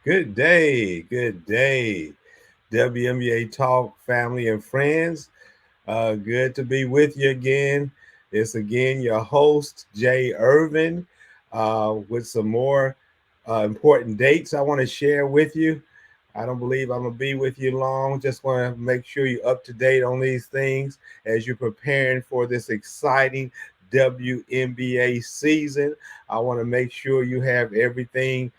Good day, WNBA Talk family and friends. Good to be with you again. It's again your host, Jay Irvin, with some more important dates I want to share with you. I don't believe I'm going to be with you long. Just want to make sure you're up to date on these things as you're preparing for this exciting WNBA season. I want to make sure you have everything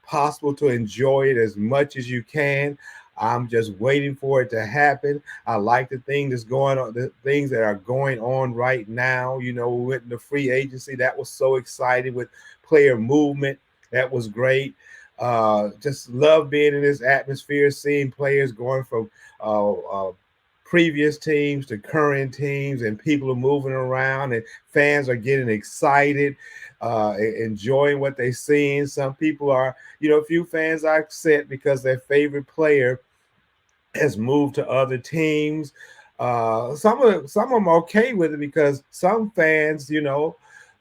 possible to enjoy it as much as you can. I'm just waiting for it to happen. I like the thing that's going on, the things that are going on right now. We went into free agency. That was so exciting with player movement. That was great. Just love being in this atmosphere, seeing players going from previous teams to current teams, and people are moving around, and fans are getting excited, enjoying what they're seeing. Some people are, a few fans are upset because their favorite player has moved to other teams. Some of them are okay with it because some fans,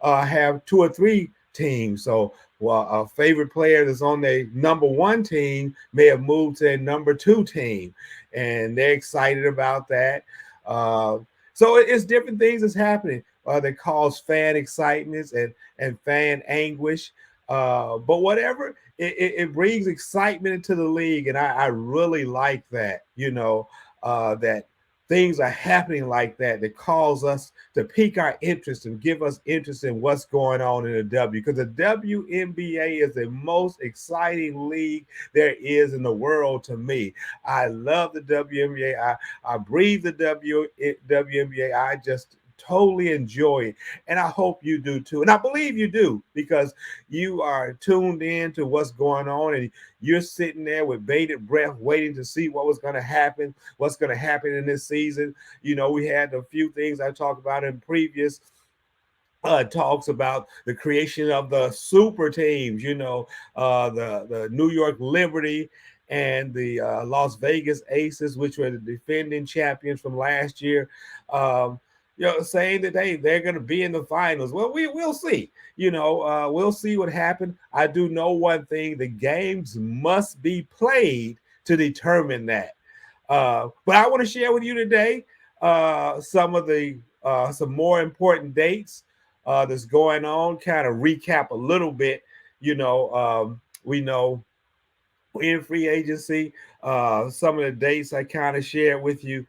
have two or three teams. So, well, a favorite player that's on their number one team may have moved to their number two team, and they're excited about that. Uh, so it's different things that's happening that cause fan excitements and fan anguish. But whatever, it brings excitement into the league, and I really like that. That things are happening like that cause us to pique our interest and give us interest in what's going on in the W. Because the WNBA is the most exciting league there is in the world to me. I love the WNBA. I breathe the WNBA. I just totally enjoy it, and I hope you do too, and I believe you do, because you are tuned in to what's going on, and you're sitting there with bated breath waiting to see what was going to happen, what's going to happen in this season. We had a few things I talked about in previous talks about the creation of the super teams, the New York Liberty and the Las Vegas Aces, which were the defending champions from last year. Saying that they're going to be in the finals. Well, we'll see. We'll see what happens. I do know one thing: the games must be played to determine that. But I want to share with you today some more important dates that's going on. Kind of recap a little bit. We know we're in free agency. Some of the dates I kind of shared with you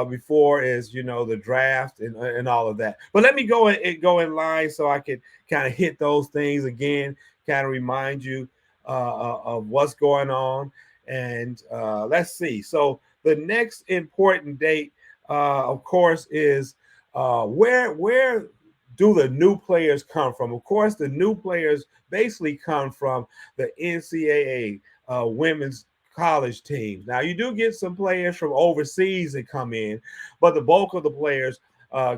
before is the draft and all of that. But let me go in line so I can kind of hit those things again, kind of remind you of what's going on. And let's see. So the next important date, of course, is where do the new players come from? Of course, the new players basically come from the NCAA women's college teams. Now, you do get some players from overseas that come in, but the bulk of the players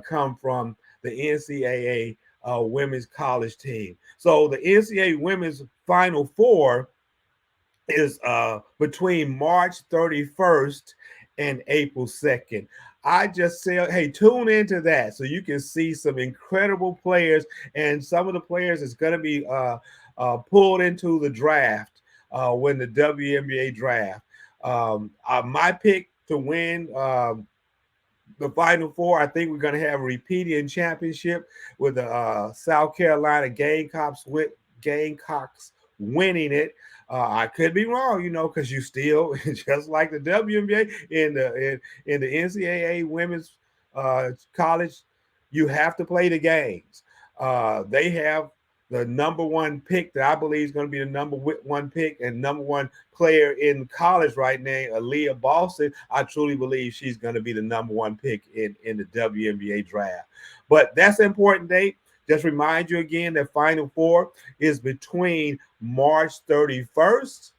come from the NCAA women's college team. So the NCAA women's Final Four is between March 31st and April 2nd. I just say, hey, tune into that so you can see some incredible players, and some of the players is going to be pulled into the draft when the WNBA draft. My pick to win the Final Four, I think we're going to have a repeating championship with the South Carolina Gamecocks winning it. I could be wrong, because you still, just like the WNBA in the NCAA women's college, you have to play the games. They have the number one pick that I believe is going to be the number one pick and number one player in college right now, Aaliyah Boston. I truly believe she's going to be the number one pick in the WNBA draft. But that's an important date. Just remind you again that Final Four is between March 31st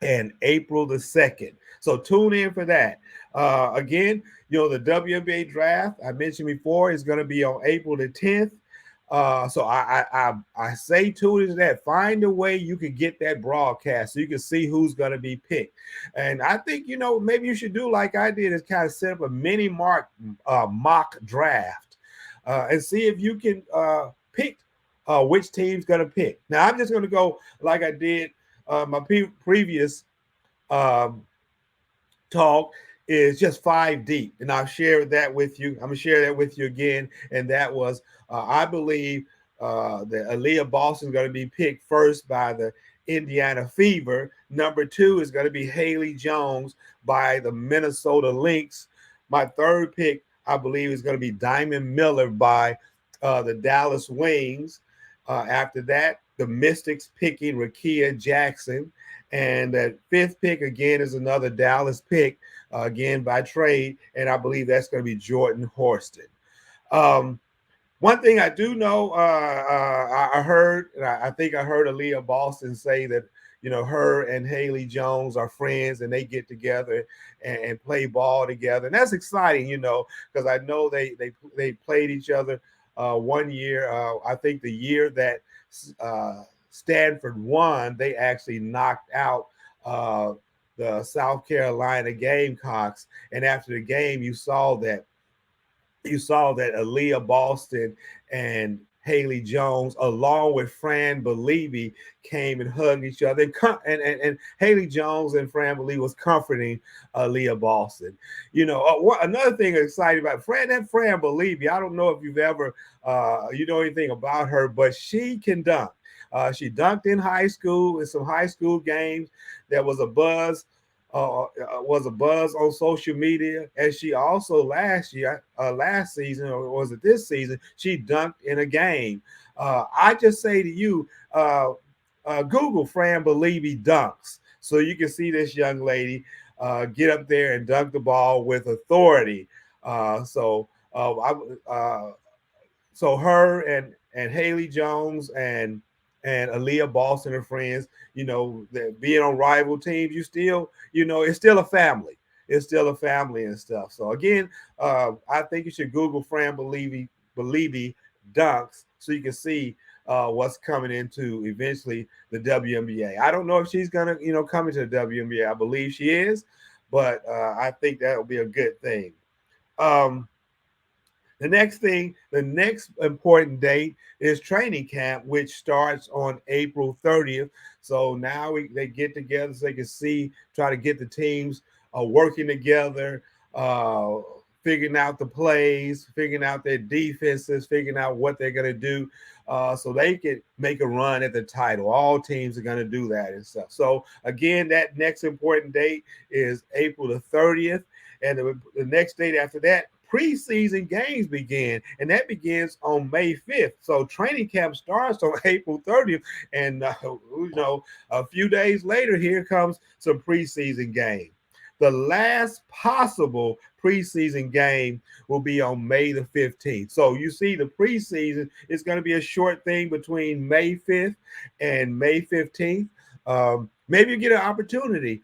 and April the 2nd. So tune in for that. Again, the WNBA draft I mentioned before is going to be on April the 10th. So I say tune into that. Find a way you can get that broadcast so you can see who's going to be picked. And I think maybe you should do like I did, is kind of set up a mini mock draft and see if you can pick which team's going to pick. Now I'm just going to go like I did my previous um, talk is just five deep, and I'll share that with you. I'm gonna share that with you again, and that was I believe that Aaliyah Boston is going to be picked first by the Indiana Fever. Number two is going to be Haley Jones by the Minnesota Lynx. My third pick, I believe, is going to be Diamond Miller by the Dallas Wings. After that, the Mystics picking Rakia Jackson. And that fifth pick again is another Dallas pick, again by trade, and I believe that's going to be Jordan Horston. Um, One thing I do know, I heard, and I think I heard Aaliyah Boston say that her and Haley Jones are friends, and they get together and play ball together, and that's exciting, because I know they played each other one year. I think the year that Stanford won, they actually knocked out uh, the South Carolina Gamecocks, and after the game, you saw that Aaliyah Boston and Haley Jones, along with Fran Believe, came and hugged each other. And Haley Jones and Fran Believe was comforting Aaliyah Boston. Another thing exciting about Fran Believe, I don't know if you've ever, you know anything about her, but she can dunk. She dunked in high school in some high school games. There was a buzz on social media, and she also last season, or was it this season, she dunked in a game. I just say to you, Google Fran Believe dunks, so you can see this young lady get up there and dunk the ball with authority. So her and Haley Jones and Aaliyah Boston are friends. That being on rival teams, it's still a family. It's still a family and stuff. So again, I think you should Google Fran Believe dunks so you can see what's coming into eventually the WNBA. I don't know if she's gonna come into the WNBA. I believe she is, but I think that will be a good thing. Um, the next important date is training camp, which starts on April 30th. So now they get together so they can try to get the teams working together, uh, figuring out the plays, figuring out their defenses, figuring out what they're going to do, so they can make a run at the title. All teams are going to do that and stuff. So again, that next important date is April the 30th. And the next date after that, preseason games begin, and that begins on May 5th. So training camp starts on April 30th, and a few days later, here comes some preseason game. The last possible preseason game will be on May the 15th. So you see, the preseason is going to be a short thing between May 5th and May 15th. Maybe you get an opportunity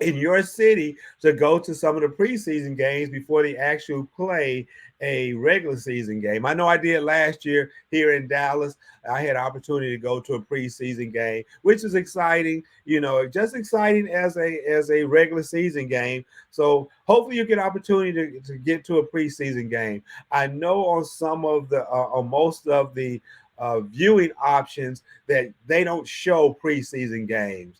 in your city to go to some of the preseason games before they actually play a regular season game. I know I did last year here in Dallas. I had an opportunity to go to a preseason game, which is exciting, just exciting as a regular season game. So hopefully you get an opportunity to get to a preseason game. I know on most of the viewing options that they don't show preseason games.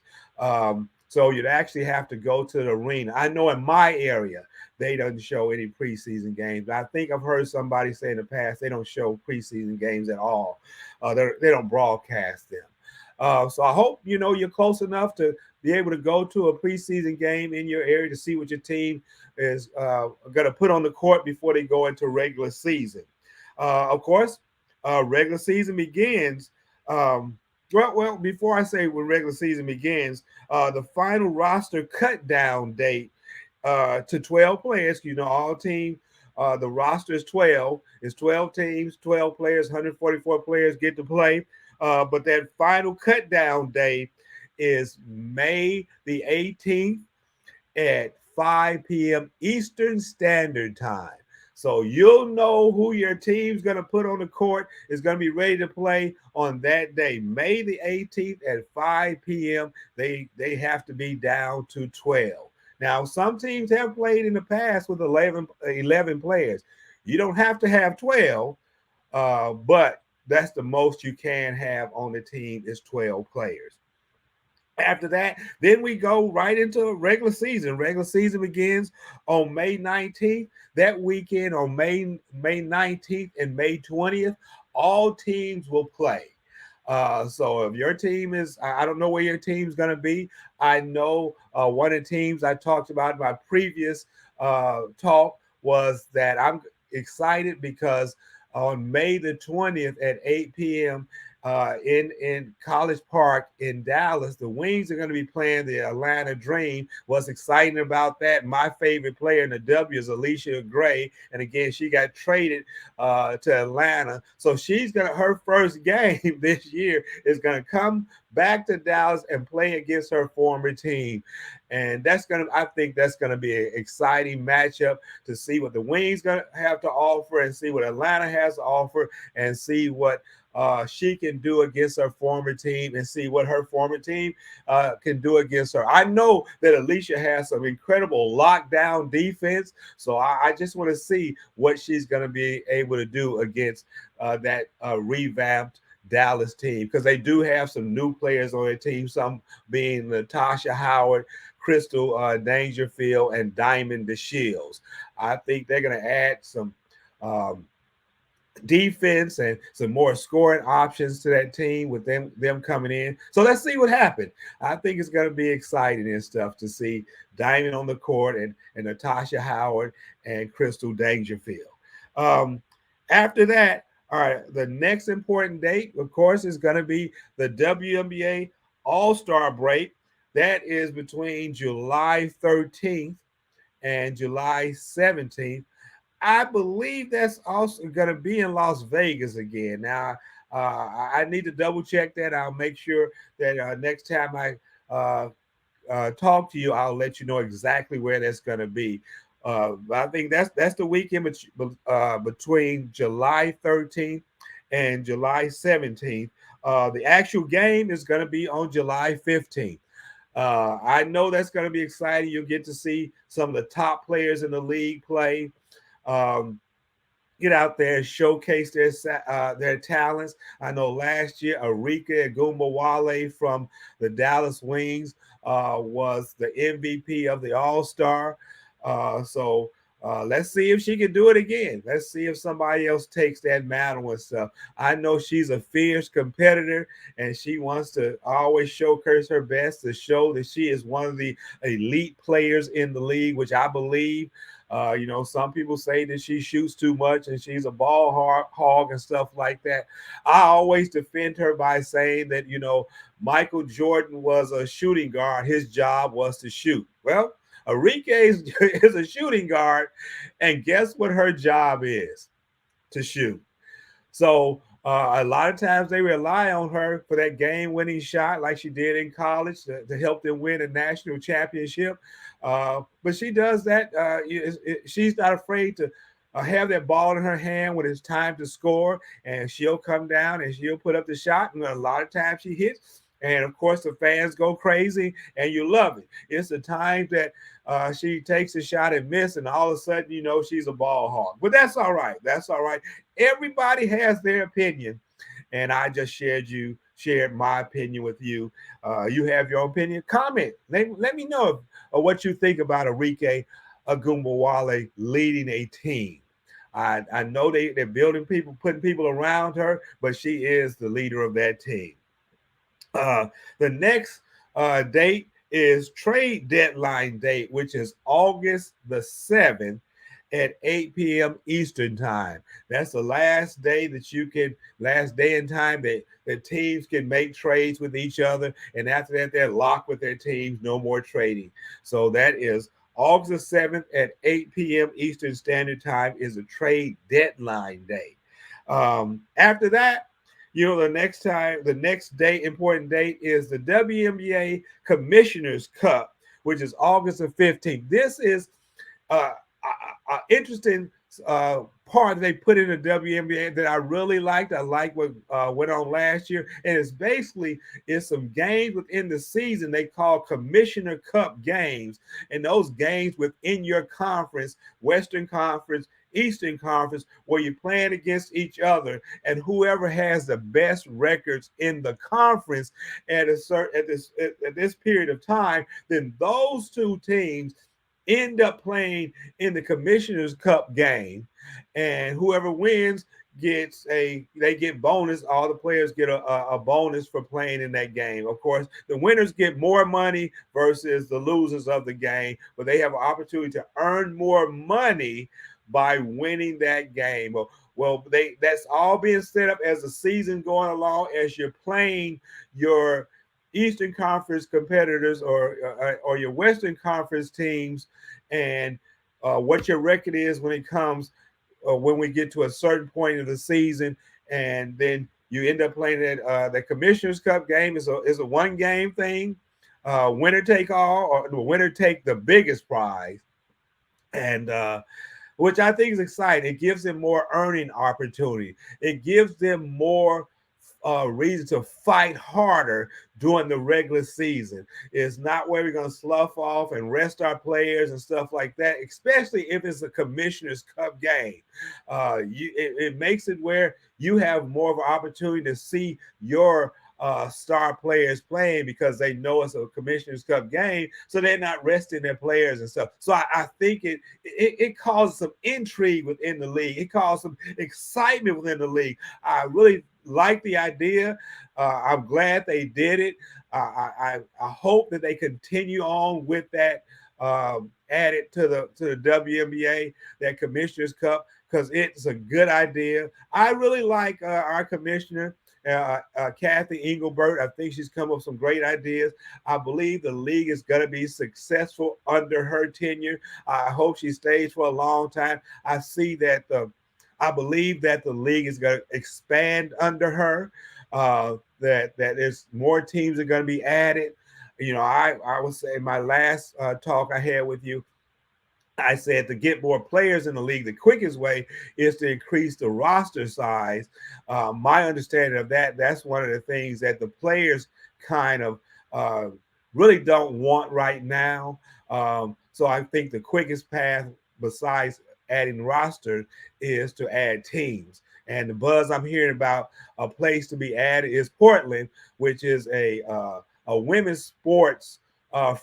So you'd actually have to go to the arena. I know in my area, they don't show any preseason games. I think I've heard somebody say in the past they don't show preseason games at all. They don't broadcast them. So I hope you're close enough to be able to go to a preseason game in your area to see what your team is going to put on the court before they go into regular season. Of course, regular season begins. Before I say when regular season begins, the final roster cut down date to 12 players. All teams, the roster is 12. It's 12 teams, 12 players, 144 players get to play. But that final cut down day is May the 18th at 5 p.m. Eastern Standard Time. So you'll know who your team's going to put on the court is going to be ready to play on that day, May the 18th at 5 p.m. They have to be down to 12. Now, some teams have played in the past with 11 players. You don't have to have 12, but that's the most you can have on the team is 12 players. After that, then we go right into regular season. Regular season begins on May 19th. That weekend on May 19th and May 20th, all teams will play. So if your team is, I don't know where your team's going to be. I know one of the teams I talked about in my previous talk was that I'm excited because on May the 20th at 8 p.m., in College Park in Dallas. The Wings are going to be playing the Atlanta Dream. What's exciting about that? My favorite player in the W is Alicia Gray, and again, she got traded to Atlanta, so she's gonna her first game this year is gonna come back to Dallas and play against her former team. And I think that's gonna be an exciting matchup to see what the Wings gonna have to offer and see what Atlanta has to offer and see what she can do against her former team and see what her former team can do against her. I know that Alicia has some incredible lockdown defense, so I just want to see what she's going to be able to do against that revamped Dallas team, because they do have some new players on their team, some being Natasha Howard, Crystal Dangerfield, and Diamond DeShields. I think they're going to add some defense and some more scoring options to that team with them coming in. So let's see what happens. I think it's going to be exciting and stuff to see Diamond on the court and Natasha Howard and Crystal Dangerfield. Um, After that, all right, the next important date, of course, is going to be the WNBA All-Star break. That is between July 13th and July 17th. I believe that's also going to be in Las Vegas again. Now, I need to double check that. I'll make sure that next time I talk to you, I'll let you know exactly where that's going to be. But I think that's the weekend between July 13th and July 17th. The actual game is going to be on July 15th. I know that's going to be exciting. You'll get to see some of the top players in the league play. Um, get out there and showcase their talents. I know last year Arika Agumbawale from the Dallas Wings was the MVP of the All-Star. Let's see if she can do it again. Let's see if somebody else takes that mantle and stuff. I know she's a fierce competitor and she wants to always showcase her best to show that she is one of the elite players in the league, which I believe. Some people say that she shoots too much and she's a ball hog and stuff like that. I always defend her by saying that, Michael Jordan was a shooting guard. His job was to shoot. Well, Arike is a shooting guard, and guess what her job is? To shoot. So a lot of times they rely on her for that game-winning shot, like she did in college, to help them win a national championship. But she does that. She's not afraid to have that ball in her hand when it's time to score, and she'll come down and she'll put up the shot. And a lot of times she hits. And of course, the fans go crazy, and you love it. It's the time that she takes a shot and miss, and all of a sudden, she's a ball hog. But that's all right. That's all right. Everybody has their opinion, and I just shared my opinion with you. You have your opinion. Comment. Let me know what you think about Arike Agumbawale leading a team. I know they're building people, putting people around her, but she is the leader of that team. The next date is trade deadline date, which is August the 7th at 8 p.m. Eastern time. That's the last day last day and time that teams can make trades with each other. And after that, they're locked with their teams, no more trading. So that is August 7th at 8 p.m. Eastern Standard Time is a trade deadline day. After that, the next date, important date is the WNBA Commissioner's Cup, which is August the 15th. This is an interesting part they put in the WNBA that I really liked. I like what went on last year. And it's some games within the season they call Commissioner Cup games. And those games within your conference, Western Conference, Eastern Conference where you're playing against each other, and whoever has the best records in the conference at this period of time, then those two teams end up playing in the Commissioner's Cup game, and whoever wins they get bonus. All the players get a bonus for playing in that game. Of course, the winners get more money versus the losers of the game, but they have an opportunity to earn more money by winning that game. Well, they that's all being set up as the season going along, as you're playing your Eastern Conference competitors or your Western Conference teams, and what your record is when it comes when we get to a certain point of the season, and then you end up playing the Commissioner's Cup game is a one game thing, winner take all, or the winner take the biggest prize, and which I think is exciting. It gives them more earning opportunity. It gives them more reason to fight harder during the regular season. It's not where we're going to slough off and rest our players and stuff like that, especially if it's a Commissioner's Cup game. It makes it where you have more of an opportunity to see your star players playing because they know it's a Commissioner's Cup game, so they're not resting their players and stuff. So I think it causes some intrigue within the league. It causes some excitement within the league. I really like the idea. I'm glad they did it. I hope that they continue on with that, added to the WNBA, that Commissioner's Cup, because it's a good idea. I really like our commissioner, Kathy Engelbert. I think she's come up with some great ideas. I believe the league is going to be successful under her tenure. I hope she stays for a long time. I believe that the league is going to expand under her. That there's more teams are going to be added. I would say my last talk I had with you, I said to get more players in the league, the quickest way is to increase the roster size. My understanding of that's one of the things that the players kind of really don't want right now. So I think the quickest path, besides adding roster, is to add teams. And the buzz I'm hearing about a place to be added is Portland, which is a women's sports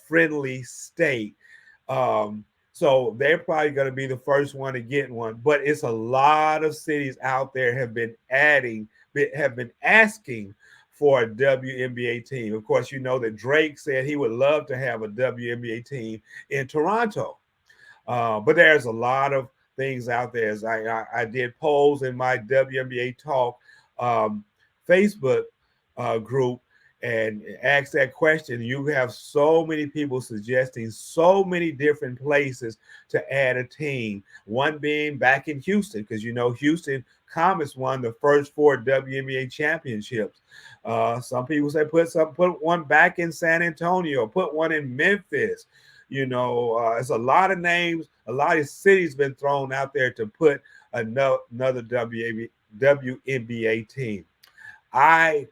friendly state. So they're probably going to be the first one to get one. But it's a lot of cities out there have been asking for a WNBA team. Of course, you know that Drake said he would love to have a WNBA team in Toronto. But there's a lot of things out there. As I did polls in my WNBA Talk Facebook group and asked that question. You have so many people suggesting so many different places to add a team. One being back in Houston, because Houston Comets won the first 4 WNBA championships. Some people say put one back in San Antonio, put one in Memphis. It's a lot of names, a lot of cities been thrown out there to put another WNBA team. I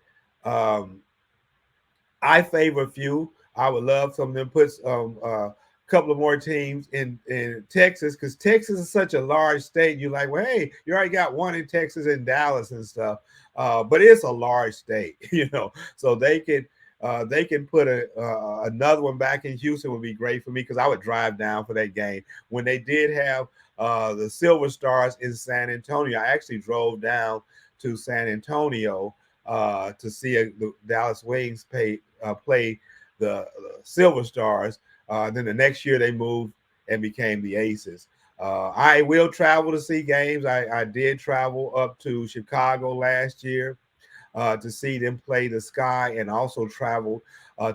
favor a few. I would love some of them put a couple of more teams in Texas, because Texas is such a large state. You're like, well, hey, you already got one in Texas and Dallas and stuff, but it's a large state, so they can put another one back in Houston would be great for me, because I would drive down for that game. When they did have the Silver Stars in San Antonio, I actually drove down to San Antonio to see the Dallas Wings play the Silver Stars. Then the next year they moved and became the Aces. I will travel to see games. I did travel up to Chicago last year to see them play the Sky, and also traveled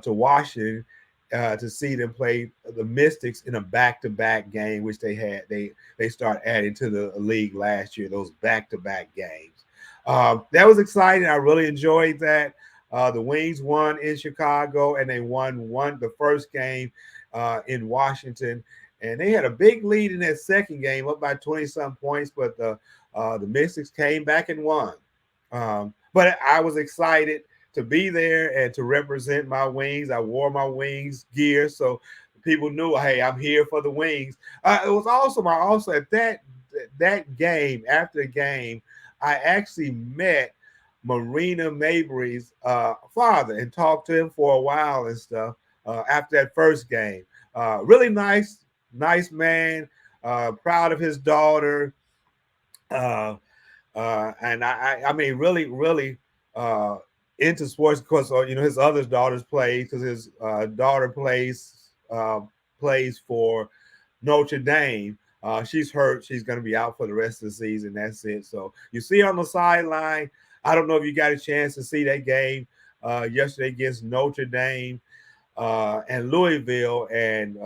to Washington to see them play the Mystics in a back-to-back game, which they had. They start adding to the league last year, those back-to-back games. That was exciting. I really enjoyed that. The Wings won in Chicago, and they won the first game in Washington. And they had a big lead in that second game, up by 20-some points, but the Mystics came back and won. But I was excited to be there and to represent my Wings. I wore my Wings gear, so people knew, hey, I'm here for the Wings. It was awesome. I also, at that game, after the game, I actually met Marina Mabry's father and talked to him for a while and stuff after that first game. Really nice man, proud of his daughter. Uh, and I mean, really uh, into sports because his other daughters play because his daughter plays for Notre Dame. She's hurt. She's going to be out for the rest of the season. That's it. So you see her on the sideline. I don't know if you got a chance to see that game yesterday against Notre Dame and Louisville, and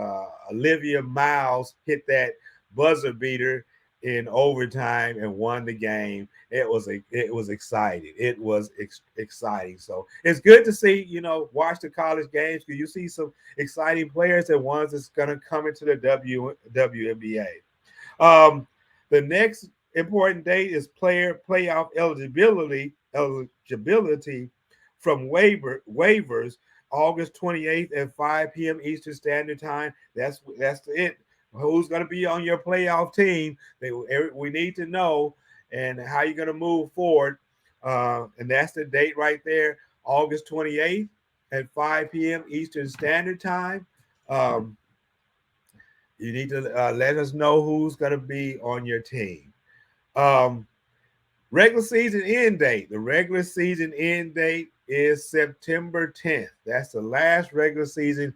Olivia Miles hit that buzzer beater in overtime and won the game. It was exciting. It was exciting. So it's good to see, watch the college games because you see some exciting players and ones that's going to come into the WNBA. The next important date is player playoff eligibility from waivers August 28th at 5 p.m. Eastern Standard Time. That's it. Who's going to be on your playoff team? We need to know, and how you're going to move forward. And that's the date right there, August 28th at 5 p.m. Eastern Standard Time. Um, you need to let us know who's going to be on your team. Um, Regular season end date. The regular season end date is September 10th. That's the last regular season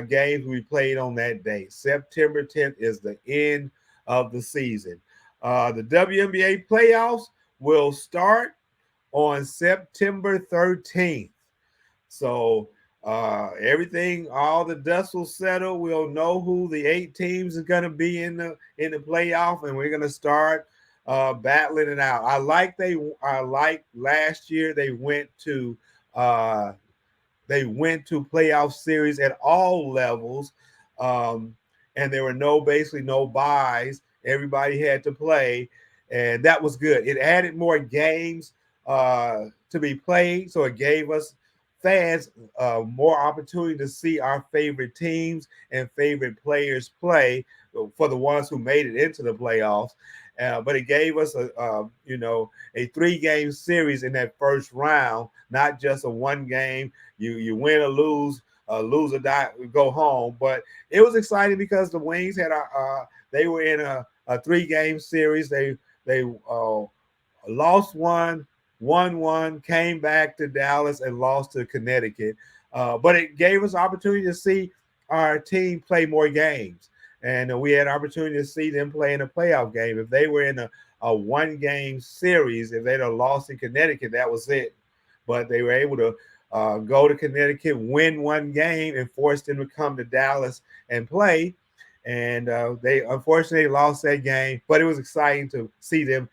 games we played on that date. September 10th is the end of the season. The WNBA playoffs will start on September 13th. So everything, all the dust will settle. We'll know who the 8 teams are going to be in the playoff, and we're going to start battling it out. I like last year uh, they went to playoff series at all levels, um, and there were basically no buys. Everybody had to play, and that was good. It added more games to be played, so it gave us fans more opportunity to see our favorite teams and favorite players play for the ones who made it into the playoffs. But it gave us a 3-game series in that first round, not just a 1 game. You win or lose or die, go home. But it was exciting because the Wings they were in a 3-game series. They lost one, won one, came back to Dallas and lost to Connecticut. But it gave us opportunity to see our team play more games. And we had opportunity to see them play in a playoff game. If they were in a 1-game series, if they'd have lost in Connecticut, that was it. But they were able to go to Connecticut, win 1 game, and force them to come to Dallas and play. And they unfortunately lost that game, but it was exciting to see them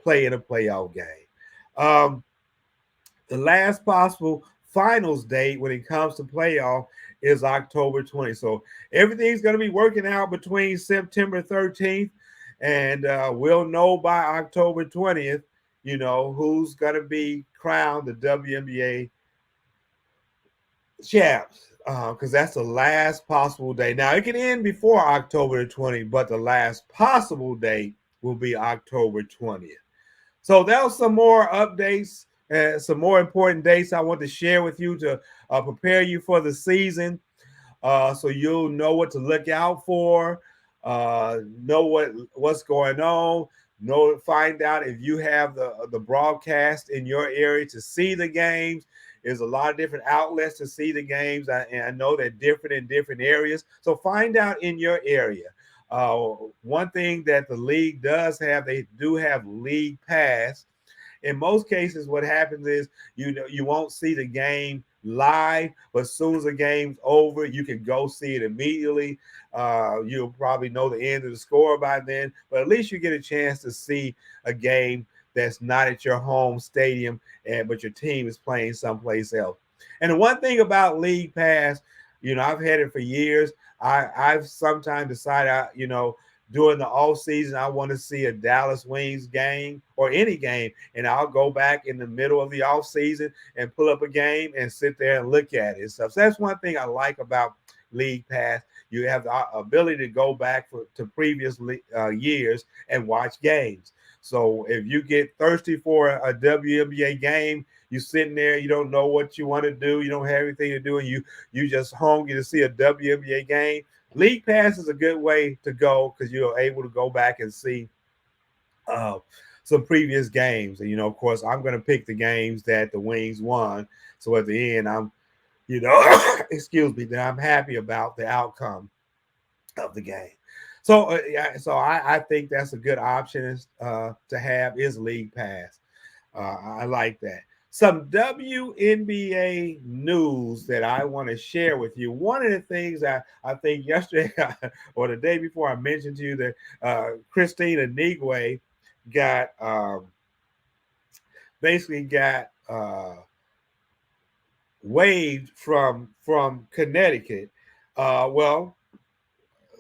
play in a playoff game. Um, the last possible finals date when it comes to playoff is October 20th. So everything's going to be working out between September 13th, and we'll know by October 20th, who's going to be crowned the WNBA champs, because that's the last possible date. Now, it can end before October the 20th, but the last possible date will be October 20th. So that was some more updates and some more important dates I want to share with you to prepare you for the season, so you'll know what to look out for, know what's going on, find out if you have the broadcast in your area to see the games. There's a lot of different outlets to see the games, and I know they're different in different areas. So find out in your area. One thing that the league does have, they do have League Pass. In most cases, what happens is you won't see the game live, but as soon as the game's over, you can go see it immediately. You'll probably know the end of the score by then, but at least you get a chance to see a game that's not at your home stadium, but your team is playing someplace else. And the one thing about League Pass, I've had it for years. I've sometimes decided, during the off season, I want to see a Dallas Wings game or any game, and I'll go back in the middle of the off season and pull up a game and sit there and look at it and stuff. So that's one thing I like about league pass, you have the ability to go back to previous years and watch games. So if you get thirsty for a WNBA game, you sitting there, you don't know what you want to do, you don't have anything to do, and you just hungry to see a WNBA game. League pass is a good way to go because you're able to go back and see uh, some previous games. And of course, I'm going to pick the games that the Wings won. So at the end, excuse me, that I'm happy about the outcome of the game. So, yeah, so I think that's a good option to have is League Pass. I like that. Some WNBA news that I want to share with you. One of the things I think yesterday or the day before I mentioned to you that Christina Nigwe got basically got waived from Connecticut. Well,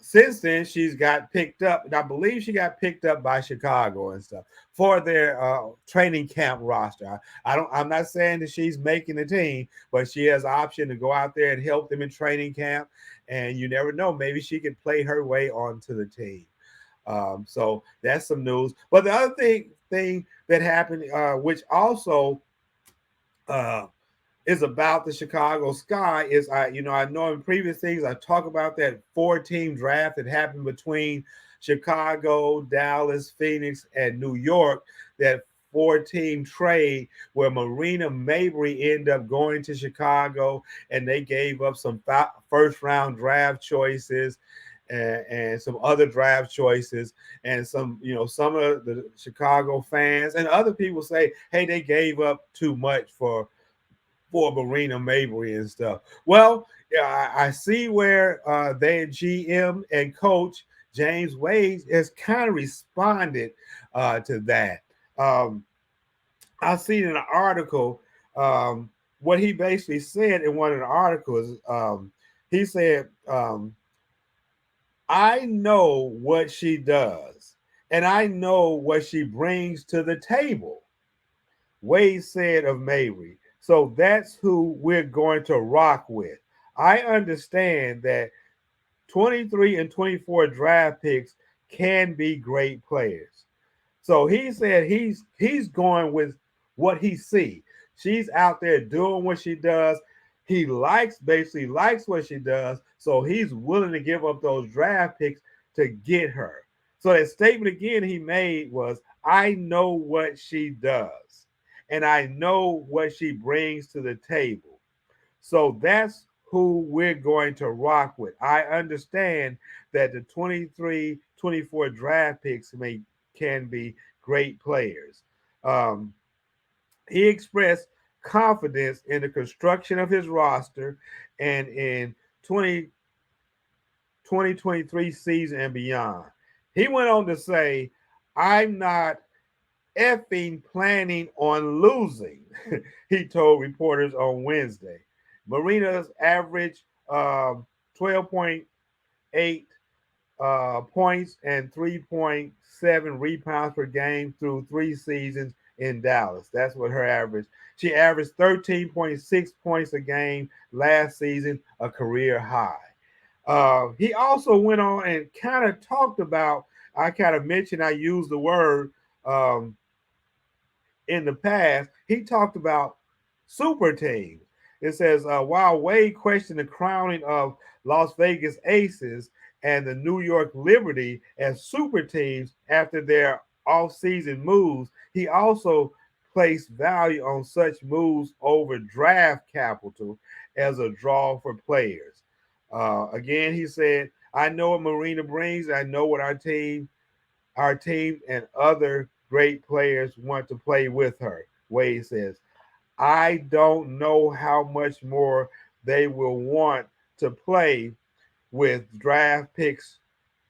since then she's got picked up, and I believe she got picked up by Chicago and stuff for their training camp roster. I'm not saying that she's making the team, but she has option to go out there and help them in training camp, and you never know, maybe she could play her way onto the team. So that's some news. But the other thing that happened, which also uh, is about the Chicago Sky is I know in previous things I talk about that 4-team draft that happened between Chicago, Dallas, Phoenix, and New York. That 4-team trade where Marina Mabrey ended up going to Chicago, and they gave up some first round draft choices. And some other draft choices, and some of the Chicago fans and other people say, hey, they gave up too much for Marina Mabrey and stuff. Well, yeah, I see where their GM and coach James Wade has kind of responded to that. Um, I seen in an article what he basically said in one of the articles. He said, "I know what she does, and I know what she brings to the table." Wade said of Mabry. So that's who we're going to rock with. I understand that 23 and 24 draft picks can be great players. So he said he's going with what he see. She's out there doing what she does. He basically likes what she does. So he's willing to give up those draft picks to get her. So that statement again he made was, I know what she does, and I know what she brings to the table. So that's who we're going to rock with. I understand that the 23, 24 draft picks can be great players. Um, he expressed confidence in the construction of his roster and in 2023 season and beyond. He went on to say, I'm not effing planning on losing, he told reporters on Wednesday. Marina's average 12.8 points and 3.7 rebounds per game through 3 seasons in Dallas. That's what her average. She averaged 13.6 points a game last season, a career high. He also went on and kind of talked about, I kind of mentioned, I used the word in the past, he talked about super teams. It says, while Wade questioned the crowning of Las Vegas Aces and the New York Liberty as super teams after their offseason moves, he also placed value on such moves over draft capital as a draw for players. Again, he said, I know what Marina brings. I know what our team and other great players want to play with her. Wade says, I don't know how much more they will want to play with draft picks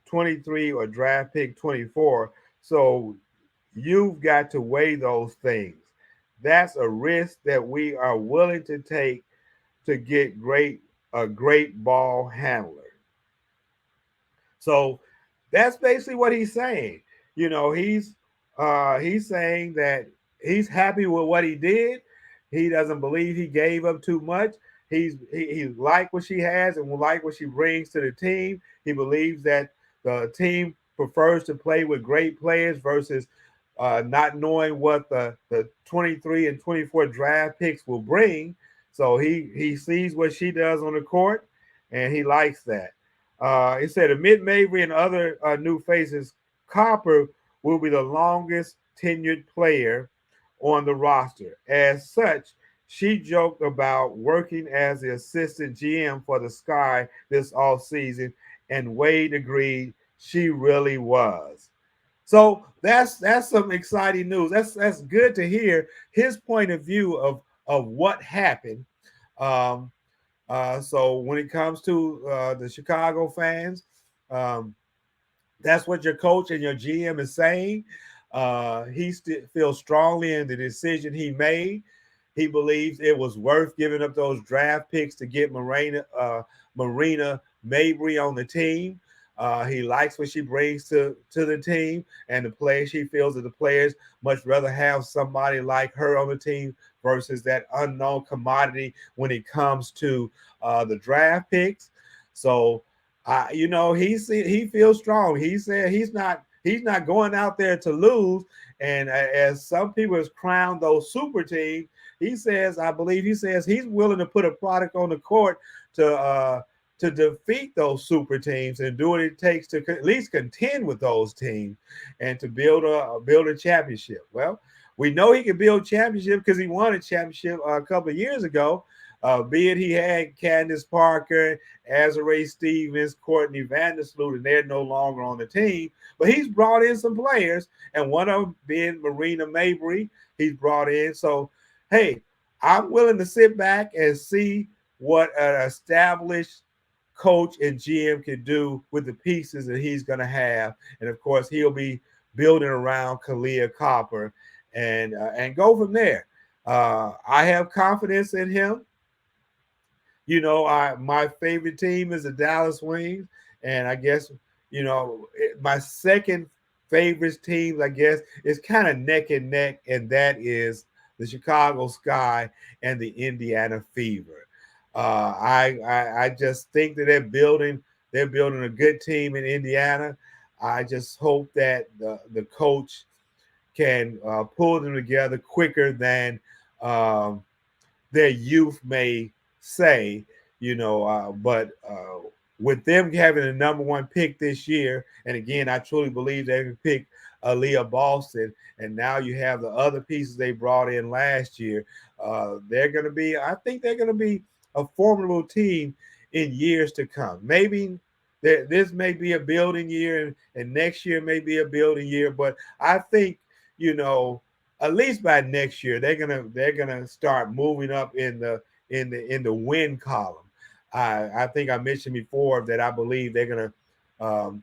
23 or draft pick 24. So you've got to weigh those things. That's a risk that we are willing to take to get a great ball handler. So that's basically what he's saying. He's saying that he's happy with what he did. He doesn't believe he gave up too much. He like what she has and will like what she brings to the team. He believes that the team prefers to play with great players versus not knowing what the 23 and 24 draft picks will bring. So he sees what she does on the court, and he likes that. It said amid Mabry and other new faces, Copper will be the longest tenured player on the roster. As such, she joked about working as the assistant GM for the Sky this offseason, and Wade agreed she really was. So that's some exciting news. That's good to hear his point of view of what happened. Um, so when it comes to the Chicago fans, um, that's what your coach and your GM is saying. He still feels strongly in the decision he made. He believes it was worth giving up those draft picks to get Marina Mabry on the team. He likes what she brings to the team and the players. He feels that the players much rather have somebody like her on the team versus that unknown commodity when it comes to the draft picks. So he feels strong. He said he's not going out there to lose. And as some people has crowned those super teams, I believe he says he's willing to put a product on the court to defeat those super teams and do what it takes to at least contend with those teams and to build a championship. Well, we know he can build championship because he won a championship a couple of years ago. Be it he had Candace Parker, Azare Stevens, Courtney Vandersloot, and they're no longer on the team. But he's brought in some players, and one of them being Marina Mabry, he's brought in. So, hey, I'm willing to sit back and see what an established coach and GM can do with the pieces that he's going to have. And of course, he'll be building around Kalia Copper and go from there. I have confidence in him. My favorite team is the Dallas Wings, and I guess my second favorite team, I guess, is kind of neck and neck, and that is the Chicago Sky and the Indiana Fever. I just think that they're building a good team in Indiana. I just hope that the coach can pull them together quicker than um, their youth may say, but with them having the number one pick this year, and again, I truly believe they can pick Aaliyah Boston, and now you have the other pieces they brought in last year. I think they're going to be a formidable team in years to come. Maybe this may be a building year, and next year may be a building year, but I think, you know, at least by next year they're gonna start moving up in the win column. I think I mentioned before that I believe they're gonna um,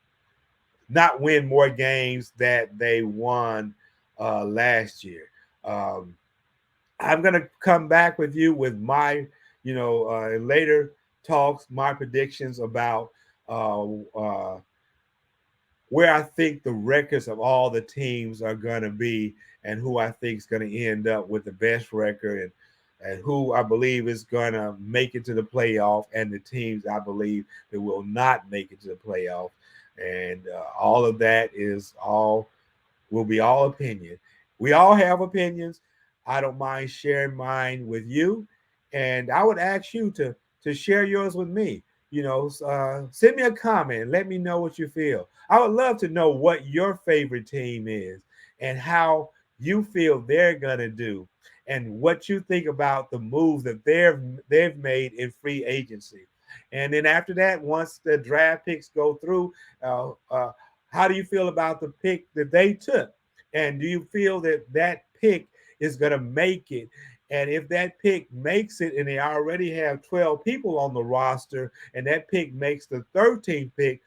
not win more games that they won last year. Um, I'm gonna come back with you with my later talks, my predictions about uh, uh, where I think the records of all the teams are going to be and who I think is going to end up with the best record and who I believe is going to make it to the playoff and the teams I believe that will not make it to the playoff. And all of that is all will be all opinion. We all have opinions. I don't mind sharing mine with you, and I would ask you to share yours with me. Send me a comment. Let me know what you feel. I would love to know what your favorite team is and how you feel they're gonna do, and what you think about the moves that they've made in free agency. And then after that, once the draft picks go through, how do you feel about the pick that they took? And do you feel that that pick is going to make it? And if that pick makes it and they already have 12 people on the roster and that pick makes the 13th pick,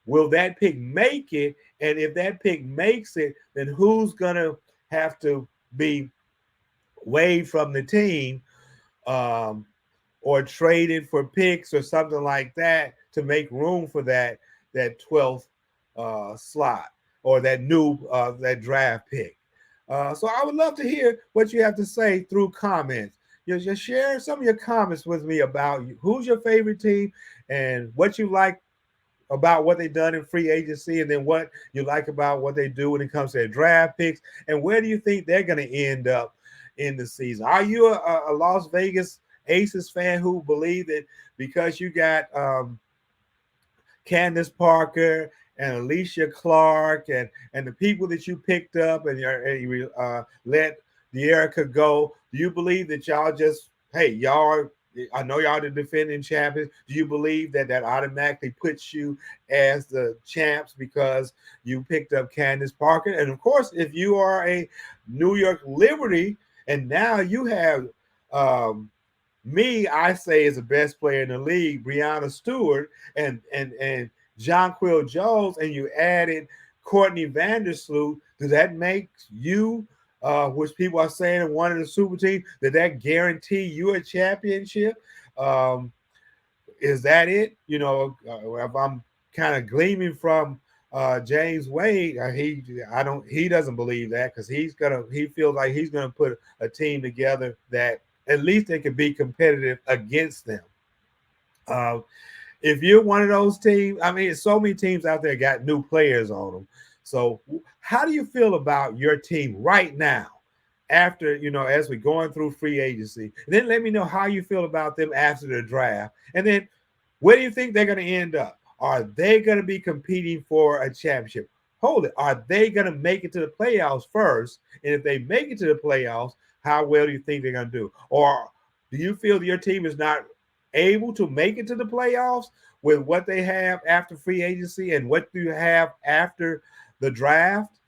will that pick make it? And if that pick makes it, then who's going to have to be waived from the team? Um, or traded for picks or something like that to make room for that 12th slot or that draft pick. So I would love to hear what you have to say through comments. You just share some of your comments with me about who's your favorite team and what you like about what they've done in free agency, and then what you like about what they do when it comes to their draft picks, and where do you think they're going to end up in the season? Are you a Las Vegas Aces fan who believe that because you got Candace Parker and Alicia Clark and the people that you picked up and you let the Erica go? Do you believe that y'all just, hey, y'all, I know y'all the defending champions. Do you believe that that automatically puts you as the champs because you picked up Candace Parker? And of course, if you are a New York Liberty and now you have me, I say, is the best player in the league, Breanna Stewart and Jonquil Jones, and you added Courtney Vandersloot. Does that make you, which people are saying one of the super teams, that guarantee you a championship? Um, is that it? If I'm kind of gleaming from James Wade, he doesn't believe that because he feels like he's gonna put a team together that at least they can be competitive against them. Uh, if you're one of those teams, I mean, so many teams out there got new players on them. So, how do you feel about your team right now? After as we're going through free agency, and then let me know how you feel about them after the draft, and then where do you think they're going to end up? Are they going to be competing for a championship? Hold it. Are they going to make it to the playoffs first? And if they make it to the playoffs, how well do you think they're going to do? Or do you feel that your team is not able to make it to the playoffs with what they have after free agency and what do you have after the draft?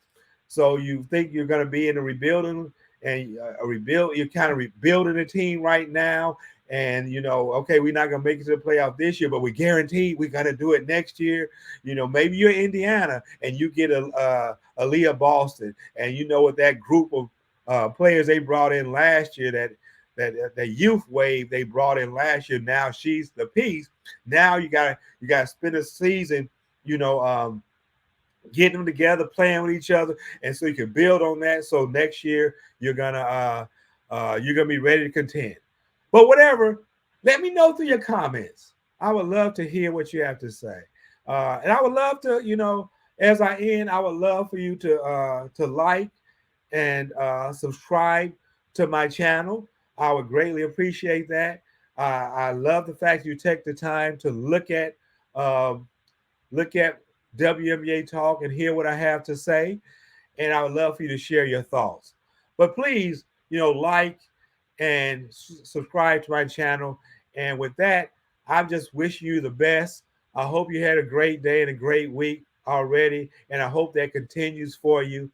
So you think you're going to be in a rebuilding and you're kind of rebuilding a team right now. And, okay, we're not going to make it to the playoff this year, but we guarantee we're going to do it next year. Maybe you're Indiana and you get a Leah Boston, and with that group of players they brought in last year, that youth wave they brought in last year. Now she's the piece. Now you gotta spend a season, getting them together, playing with each other, and so you can build on that. So next year you're gonna be ready to contend. But whatever, let me know through your comments. I would love to hear what you have to say, and I would love to, as I end, I would love for you to like and subscribe to my channel. I would greatly appreciate that. I love the fact you take the time to um, look at WNBA Talk and hear what I have to say. And I would love for you to share your thoughts. But please, like and subscribe to my channel. And with that, I just wish you the best. I hope you had a great day and a great week already. And I hope that continues for you.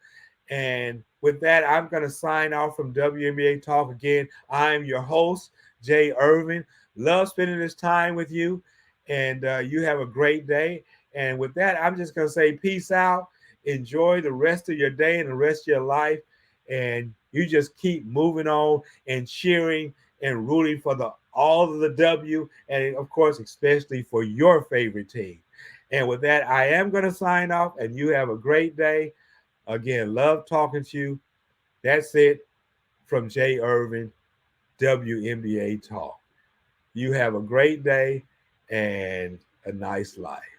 And with that, I'm going to sign off from WNBA Talk again. I'm your host, Jay Irvin. Love spending this time with you. And you have a great day. And with that, I'm just going to say peace out. Enjoy the rest of your day and the rest of your life. And you just keep moving on and cheering and rooting for all of the W. And of course, especially for your favorite team. And with that, I am going to sign off. And you have a great day. Again, love talking to you. That's it from Jay Irvin, WNBA Talk. You have a great day and a nice life.